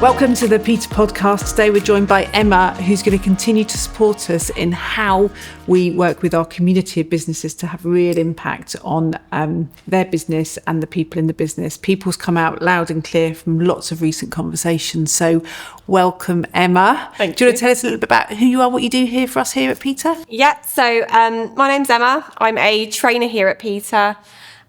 Welcome to the PETA Podcast. Today we're joined by Emma, who's going to continue to support us in how we work with our community of businesses to have real impact on their business and the people in the business. People's come out loud and clear from lots of recent conversations. So welcome, Emma. Thank you. Do you want to tell us a little bit about who you are, what you do here for us here at PETA? Yeah, so my name's Emma. I'm a trainer here at PETA.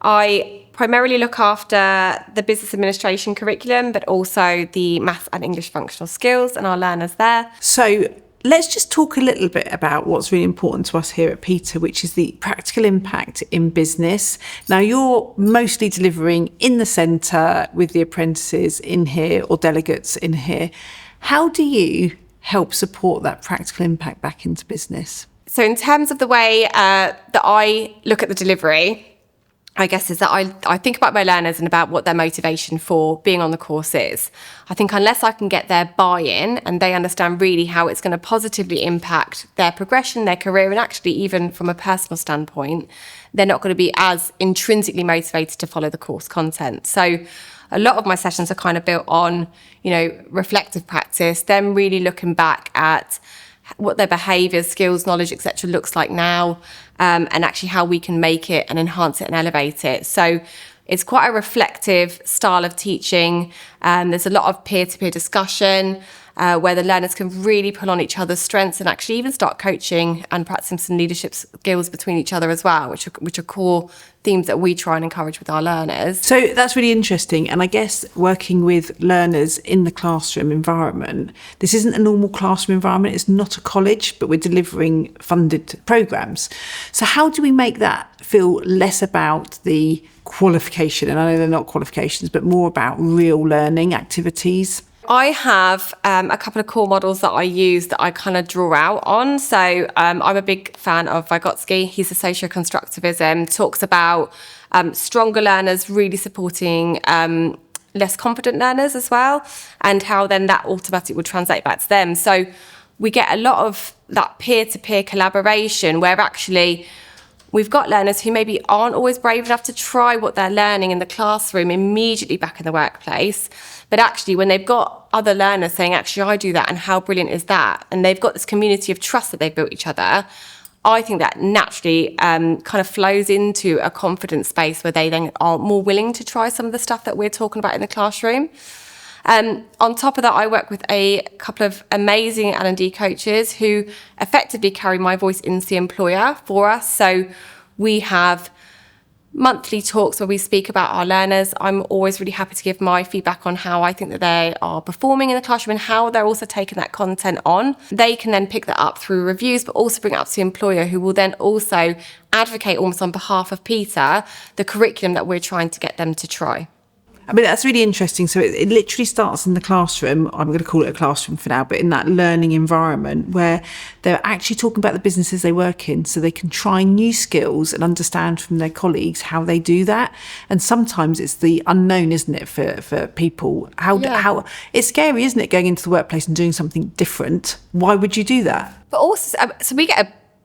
I primarily look after the business administration curriculum, but also the maths and English functional skills and our learners there. So let's just talk a little bit about what's really important to us here at PETA, which is the practical impact in business. Now, you're mostly delivering in the centre with the apprentices in here or delegates in here. How do you help support that practical impact back into business? So in terms of the way that I look at the delivery, I guess is that I think about my learners and about what their motivation for being on the course is. I think unless I can get their buy-in and they understand really how it's going to positively impact their progression, their career, and actually even from a personal standpoint, they're not going to be as intrinsically motivated to follow the course content. So a lot of my sessions are kind of built on, reflective practice, them really looking back at what their behaviours, skills, knowledge, etc. looks like now, and actually how we can make it and enhance it and elevate it. So it's quite a reflective style of teaching. There's a lot of peer-to-peer discussion where the learners can really pull on each other's strengths and actually even start coaching and practicing some leadership skills between each other as well, which are core themes that we try and encourage with our learners. So that's really interesting. And I guess working with learners in the classroom environment, this isn't a normal classroom environment. It's not a college, but we're delivering funded programmes. So how do we make that feel less about the qualification? And I know they're not qualifications, but more about real learning activities. I have a couple of core models that I use that I kind of draw out on. So I'm a big fan of Vygotsky. He's a socio-constructivism, talks about stronger learners really supporting less confident learners as well, and how then that automatically would translate back to them. So we get a lot of that peer-to-peer collaboration where actually we've got learners who maybe aren't always brave enough to try what they're learning in the classroom immediately back in the workplace. But actually, when they've got other learners saying, actually, I do that, and how brilliant is that? And they've got this community of trust that they've built each other. I think that naturally kind of flows into a confidence space where they then are more willing to try some of the stuff that we're talking about in the classroom. On top of that, I work with a couple of amazing L&D coaches who effectively carry my voice into the employer for us. So we have monthly talks where we speak about our learners. I'm always really happy to give my feedback on how I think that they are performing in the classroom and how they're also taking that content on. They can then pick that up through reviews, but also bring it up to the employer, who will then also advocate almost on behalf of PETA, the curriculum that we're trying to get them to try. I mean, that's really interesting. So it literally starts in the classroom. I'm going to call it a classroom for now, but in that learning environment where they're actually talking about the businesses they work in, so they can try new skills and understand from their colleagues how they do that. And sometimes it's the unknown, isn't it, for people? How it's scary, isn't it, going into the workplace and doing something different? Why would you do that? But also, so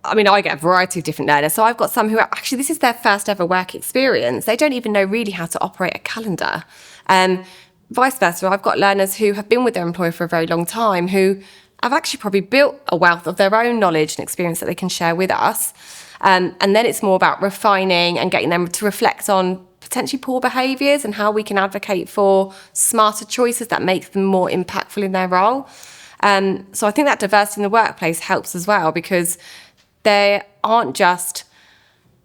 I get a variety of different learners. So I've got some who actually, this is their first ever work experience. They don't even know really how to operate a calendar. Vice versa, I've got learners who have been with their employer for a very long time, who have actually probably built a wealth of their own knowledge and experience that they can share with us. And then it's more about refining and getting them to reflect on potentially poor behaviours and how we can advocate for smarter choices that make them more impactful in their role. So I think that diversity in the workplace helps as well, because they aren't just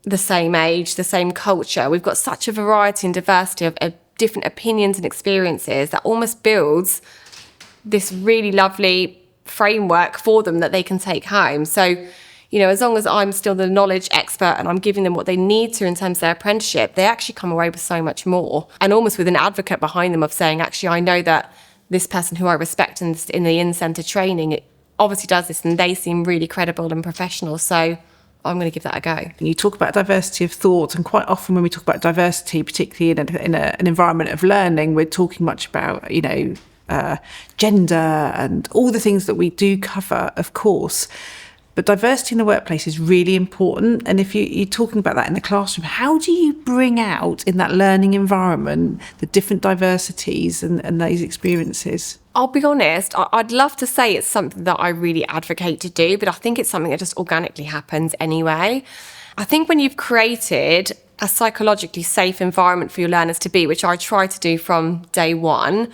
the same age, the same culture. We've got such a variety and diversity of different opinions and experiences that almost builds this really lovely framework for them that they can take home. So, as long as I'm still the knowledge expert and I'm giving them what they need to in terms of their apprenticeship, they actually come away with so much more, and almost with an advocate behind them of saying, actually, I know that this person who I respect in the in-centre training, it obviously does this, and they seem really credible and professional, so I'm going to give that a go. And you talk about diversity of thought, and quite often when we talk about diversity, particularly in an environment of learning, we're talking much about, gender and all the things that we do cover, of course. But diversity in the workplace is really important. And if you're talking about that in the classroom, how do you bring out in that learning environment the different diversities and those experiences? I'll be honest, I'd love to say it's something that I really advocate to do, but I think it's something that just organically happens anyway. I think when you've created a psychologically safe environment for your learners to be, which I try to do from day one,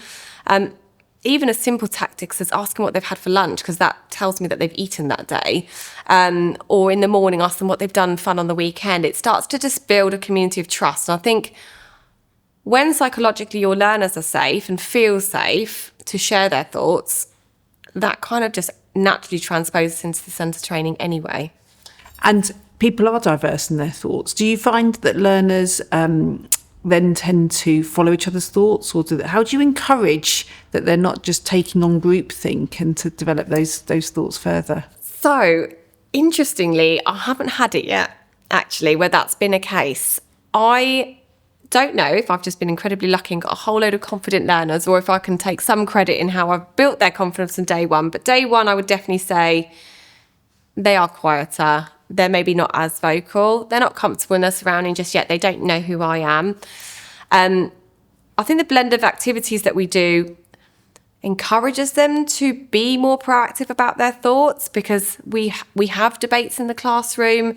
even as simple tactics as asking what they've had for lunch, because that tells me that they've eaten that day, or in the morning ask them what they've done fun on the weekend, it starts to just build a community of trust. And I think when psychologically your learners are safe and feel safe to share their thoughts, that kind of just naturally transposes into the centre training anyway. And people are diverse in their thoughts. Do you find that learners then tend to follow each other's thoughts, or how do you encourage that they're not just taking on groupthink and to develop those thoughts further? So, interestingly, I haven't had it yet, actually, where that's been a case. I don't know if I've just been incredibly lucky and got a whole load of confident learners, or if I can take some credit in how I've built their confidence from day one. But day one, I would definitely say they are quieter. They're maybe not as vocal. They're not comfortable in their surroundings just yet. They don't know who I am. I think the blend of activities that we do encourages them to be more proactive about their thoughts, because we have debates in the classroom.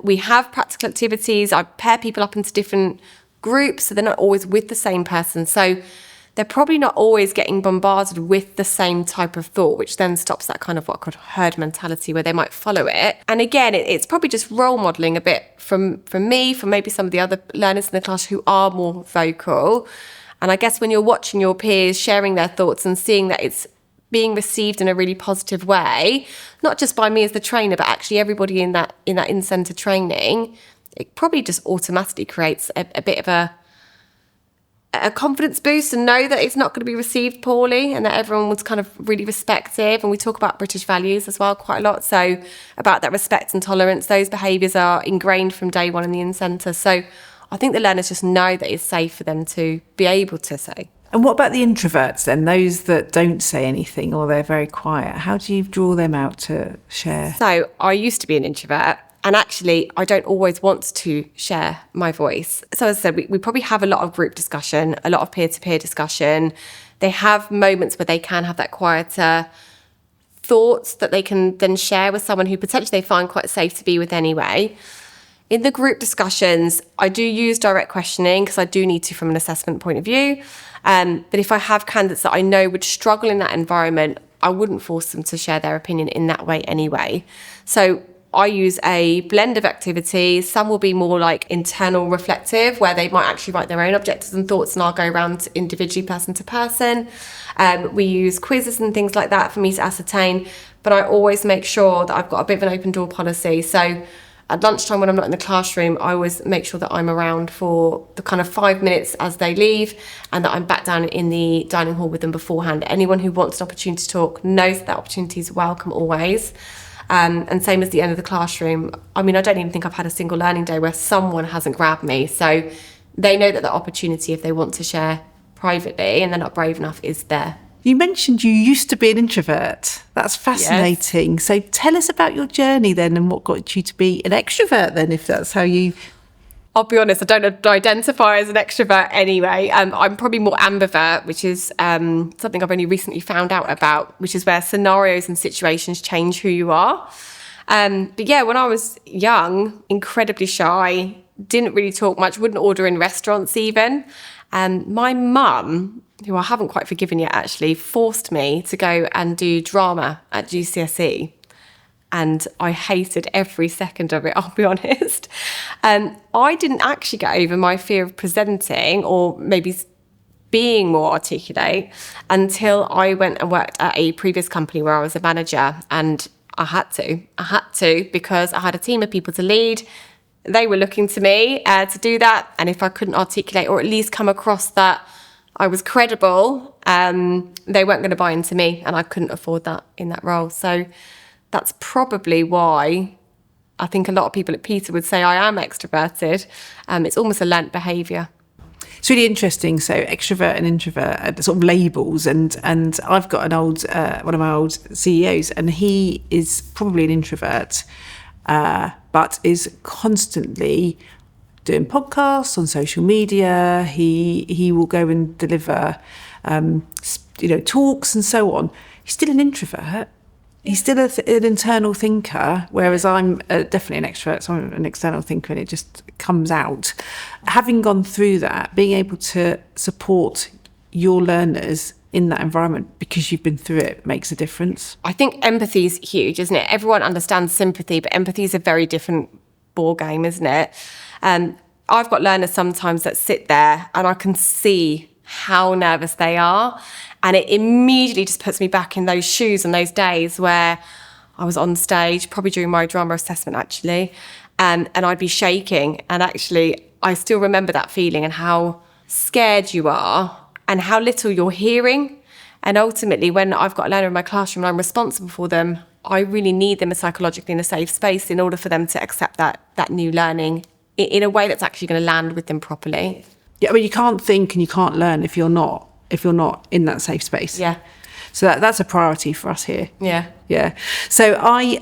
We have practical activities. I pair people up into different groups, so they're not always with the same person. So they're probably not always getting bombarded with the same type of thought, which then stops that kind of what I call herd mentality, where they might follow it. And again, it's probably just role modelling a bit from me, from maybe some of the other learners in the class who are more vocal. And I guess when you're watching your peers sharing their thoughts and seeing that it's being received in a really positive way, not just by me as the trainer, but actually everybody in that in-centre training, it probably just automatically creates a bit of a confidence boost, and know that it's not going to be received poorly, and that everyone was kind of really respectful. And we talk about British values as well quite a lot. So about that respect and tolerance, those behaviours are ingrained from day one in the in-centre. So I think the learners just know that it's safe for them to be able to say. And what about the introverts then, those that don't say anything or they're very quiet? How do you draw them out to share? So I used to be an introvert. And actually, I don't always want to share my voice. So as I said, we probably have a lot of group discussion, a lot of peer-to-peer discussion. They have moments where they can have that quieter thoughts that they can then share with someone who potentially they find quite safe to be with anyway. In the group discussions, I do use direct questioning because I do need to from an assessment point of view. But if I have candidates that I know would struggle in that environment, I wouldn't force them to share their opinion in that way anyway. So I use a blend of activities. Some will be more like internal reflective, where they might actually write their own objectives and thoughts, and I'll go around individually person to person. We use quizzes and things like that for me to ascertain, but I always make sure that I've got a bit of an open door policy. So at lunchtime, when I'm not in the classroom, I always make sure that I'm around for the kind of 5 minutes as they leave, and that I'm back down in the dining hall with them beforehand. Anyone who wants an opportunity to talk knows that opportunity is welcome always. And same as the end of the classroom. I mean, I don't even think I've had a single learning day where someone hasn't grabbed me. So they know that the opportunity, if they want to share privately and they're not brave enough, is there. You mentioned you used to be an introvert. That's fascinating. Yes. So tell us about your journey then, and what got you to be an extrovert then, if that's how you... I'll be honest, I don't identify as an extrovert anyway. I'm probably more ambivert, which is something I've only recently found out about, which is where scenarios and situations change who you are. But yeah, when I was young, incredibly shy, didn't really talk much, wouldn't order in restaurants even. My mum, who I haven't quite forgiven yet actually, forced me to go and do drama at GCSE. And I hated every second of it, I'll be honest. I didn't actually get over my fear of presenting, or maybe being more articulate, until I went and worked at a previous company where I was a manager. And I had to, because I had a team of people to lead. They were looking to me to do that. And if I couldn't articulate, or at least come across that I was credible, they weren't going to buy into me, and I couldn't afford that in that role. So that's probably why I think a lot of people at PETA would say I am extroverted. It's almost a learnt behaviour. It's really interesting. So extrovert and introvert are sort of labels, and I've got one of my old CEOs, and he is probably an introvert, but is constantly doing podcasts on social media. He will go and deliver, talks and so on. He's still an introvert. He's still an internal thinker, whereas I'm definitely an extrovert, so I'm an external thinker, and it just comes out. Having gone through that, being able to support your learners in that environment because you've been through it makes a difference. I think empathy is huge, isn't it? Everyone understands sympathy, but empathy is a very different ball game, isn't it? I've got learners sometimes that sit there and I can see how nervous they are. And it immediately just puts me back in those shoes and those days where I was on stage, probably during my drama assessment actually, and I'd be shaking. And actually, I still remember that feeling and how scared you are and how little you're hearing. And ultimately, when I've got a learner in my classroom and I'm responsible for them, I really need them psychologically in a safe space in order for them to accept that new learning in a way that's actually going to land with them properly. Yeah, but you can't think and you can't learn if you're not in that safe space. Yeah. So that's a priority for us here. Yeah. Yeah. So I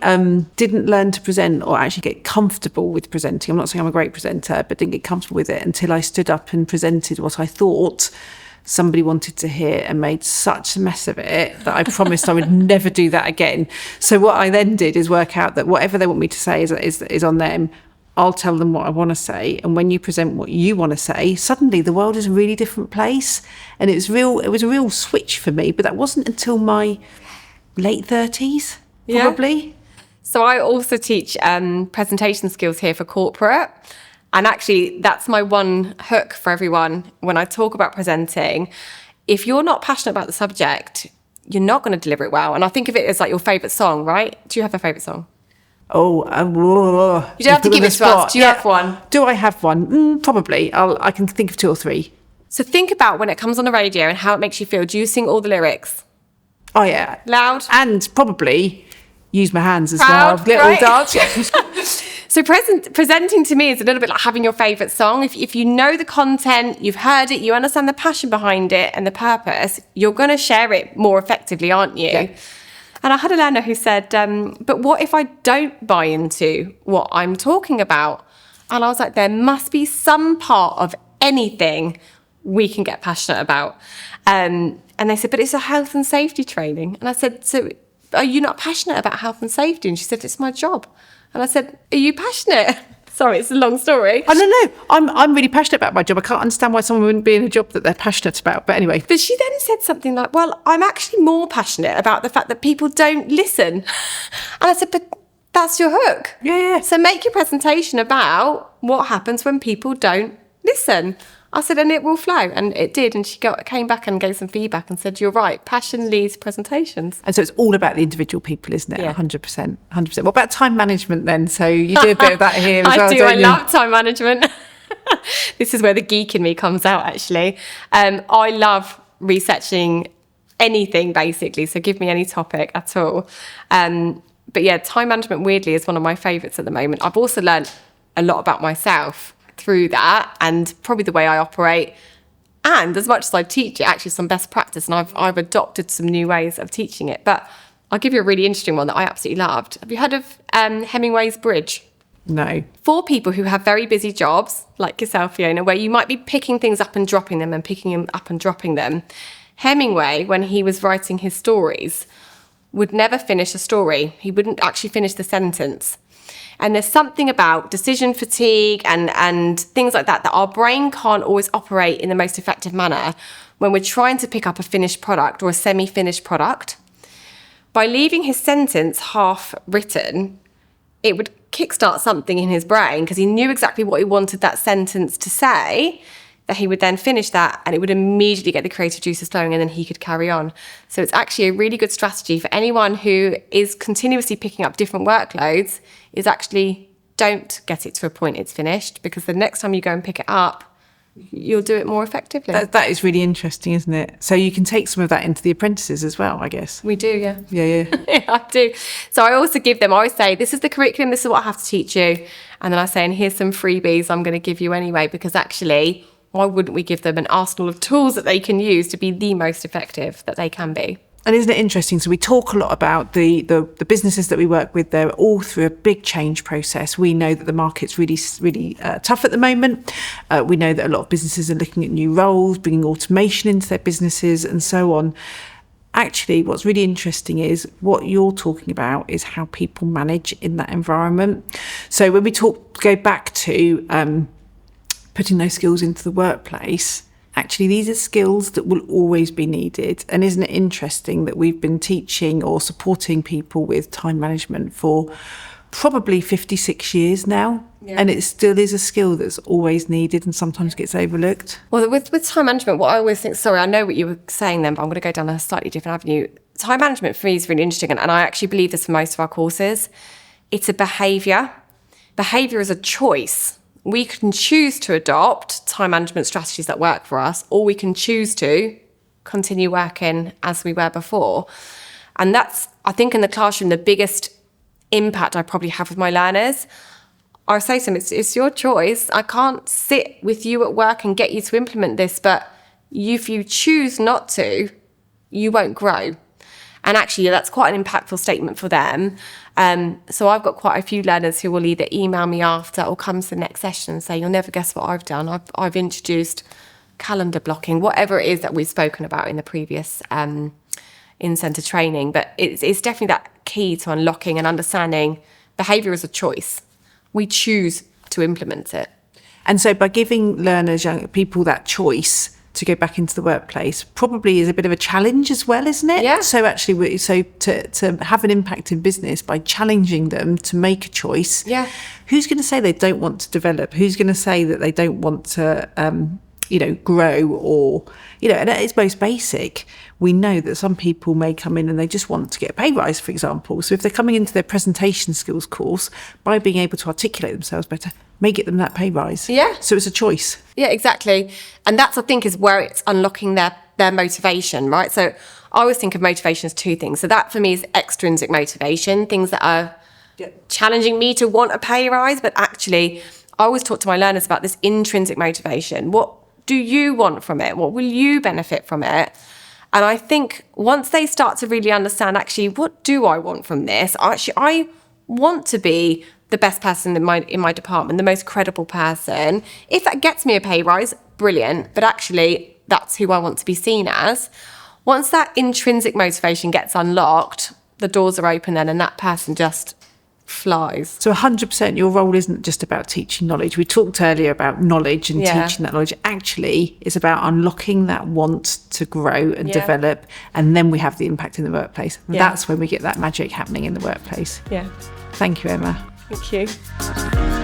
didn't learn to present or actually get comfortable with presenting. I'm not saying I'm a great presenter, but didn't get comfortable with it until I stood up and presented what I thought somebody wanted to hear and made such a mess of it that I promised I would never do that again. So what I then did is work out that whatever they want me to say is on them. I'll tell them what I want to say. And when you present what you want to say, suddenly the world is a really different place. And it was a real switch for me, but that wasn't until my late 30s, probably. Yeah. So I also teach presentation skills here for corporate. And actually, that's my one hook for everyone when I talk about presenting. If you're not passionate about the subject, you're not going to deliver it well. And I think of it as like your favourite song, right? Do you have a favourite song? Oh, you don't have to give it to us. Do you have one? Do I have one? Probably. I can think of 2 or 3. So think about when it comes on the radio and how it makes you feel. Do you sing all the lyrics? Oh, yeah. Loud? And probably use my hands as Proud, well. right? Little dance. So presenting to me is a little bit like having your favourite song. If you know the content, you've heard it, you understand the passion behind it and the purpose, you're going to share it more effectively, aren't you? Yeah. And I had a learner who said, but what if I don't buy into what I'm talking about? And I was like, there must be some part of anything we can get passionate about. And they said, but it's a health and safety training. And I said, so are you not passionate about health and safety? And she said, it's my job. And I said, are you passionate? Sorry, it's a long story. I don't know. I'm really passionate about my job. I can't understand why someone wouldn't be in a job that they're passionate about. But anyway. But she then said something like, well, I'm actually more passionate about the fact that people don't listen. And I said, but that's your hook. Yeah. So make your presentation about what happens when people don't listen. I said, and it will flow. And it did. And she came back and gave some feedback and said, you're right, passion leads presentations. And so it's all about the individual people, isn't it? Yeah. 100%. What about time management then? So you do a bit of that here as well, I do. don't I you? love time management. This is where the geek in me comes out, actually. I love researching anything, basically. So give me any topic at all. But yeah, time management, weirdly, is one of my favourites at the moment. I've also learned a lot about myself through that and probably the way I operate. And as much as I teach it, actually some best practice, and I've adopted some new ways of teaching it. But I'll give you a really interesting one that I absolutely loved. Have you heard of Hemingway's Bridge? No. For people who have very busy jobs, like yourself, Fiona, where you might be picking things up and dropping them and picking them up and dropping them, Hemingway, when he was writing his stories, would never finish a story. He wouldn't actually finish the sentence. And there's something about decision fatigue and things like that our brain can't always operate in the most effective manner when we're trying to pick up a finished product or a semi-finished product. By leaving his sentence half written, it would kickstart something in his brain because he knew exactly what he wanted that sentence to say, that he would then finish that and it would immediately get the creative juices flowing and then he could carry on. So it's actually a really good strategy for anyone who is continuously picking up different workloads, is actually don't get it to a point it's finished, because the next time you go and pick it up, you'll do it more effectively. That is really interesting, isn't it? So you can take some of that into the apprentices as well, I guess. We do, yeah. Yeah. Yeah, I do. So I also give them, I always say, this is the curriculum, this is what I have to teach you. And then I say, and here's some freebies I'm going to give you anyway, because actually why wouldn't we give them an arsenal of tools that they can use to be the most effective that they can be? And isn't it interesting? So we talk a lot about the businesses that we work with. They're all through a big change process. We know that the market's really tough at the moment. We know that a lot of businesses are looking at new roles, bringing automation into their businesses and so on. Actually, what's really interesting is what you're talking about is how people manage in that environment. So when we go back to putting those skills into the workplace, actually, these are skills that will always be needed. And isn't it interesting that we've been teaching or supporting people with time management for probably 56 years now? Yeah. And it still is a skill that's always needed and sometimes gets overlooked. Well, with time management, what I always think, sorry, I know what you were saying then, but I'm going to go down a slightly different avenue. Time management for me is really interesting. And I actually believe this for most of our courses. It's a behaviour. Behaviour is a choice. We can choose to adopt time management strategies that work for us, or we can choose to continue working as we were before. And that's, I think, in the classroom, the biggest impact I probably have with my learners. I say to them, it's your choice. I can't sit with you at work and get you to implement this, but if you choose not to, you won't grow. And actually, that's quite an impactful statement for them. So I've got quite a few learners who will either email me after or come to the next session and say, you'll never guess what I've done. I've introduced calendar blocking, whatever it is that we've spoken about in the previous in-centre training. But it's definitely that key to unlocking and understanding behaviour is a choice. We choose to implement it. And so by giving learners, young people, that choice to go back into the workplace probably is a bit of a challenge as well, isn't it? Yeah. So actually, to have an impact in business by challenging them to make a choice. Yeah. Who's going to say they don't want to develop? Who's going to say that they don't want to, grow or, and at its most basic, we know that some people may come in and they just want to get a pay rise, for example. So if they're coming into their presentation skills course, by being able to articulate themselves better, may get them that pay rise. Yeah. So it's a choice. Yeah, exactly. And that's, I think, is where it's unlocking their motivation, right? So I always think of motivation as two things. So that for me is extrinsic motivation, things that are challenging me to want a pay rise. But actually, I always talk to my learners about this intrinsic motivation. What do you want from it? What will you benefit from it? And I think once they start to really understand, actually, what do I want from this? Actually, I want to be the best person in my department, the most credible person. If that gets me a pay rise, brilliant. But actually, that's who I want to be seen as. Once that intrinsic motivation gets unlocked, the doors are open then, and that person just flies. So 100%, your role isn't just about teaching knowledge. We talked earlier about knowledge and teaching that knowledge. Actually, it's about unlocking that want to grow and develop, and then we have the impact in the workplace. Yeah. That's when we get that magic happening in the workplace. Yeah. Thank you, Emma. Thank you.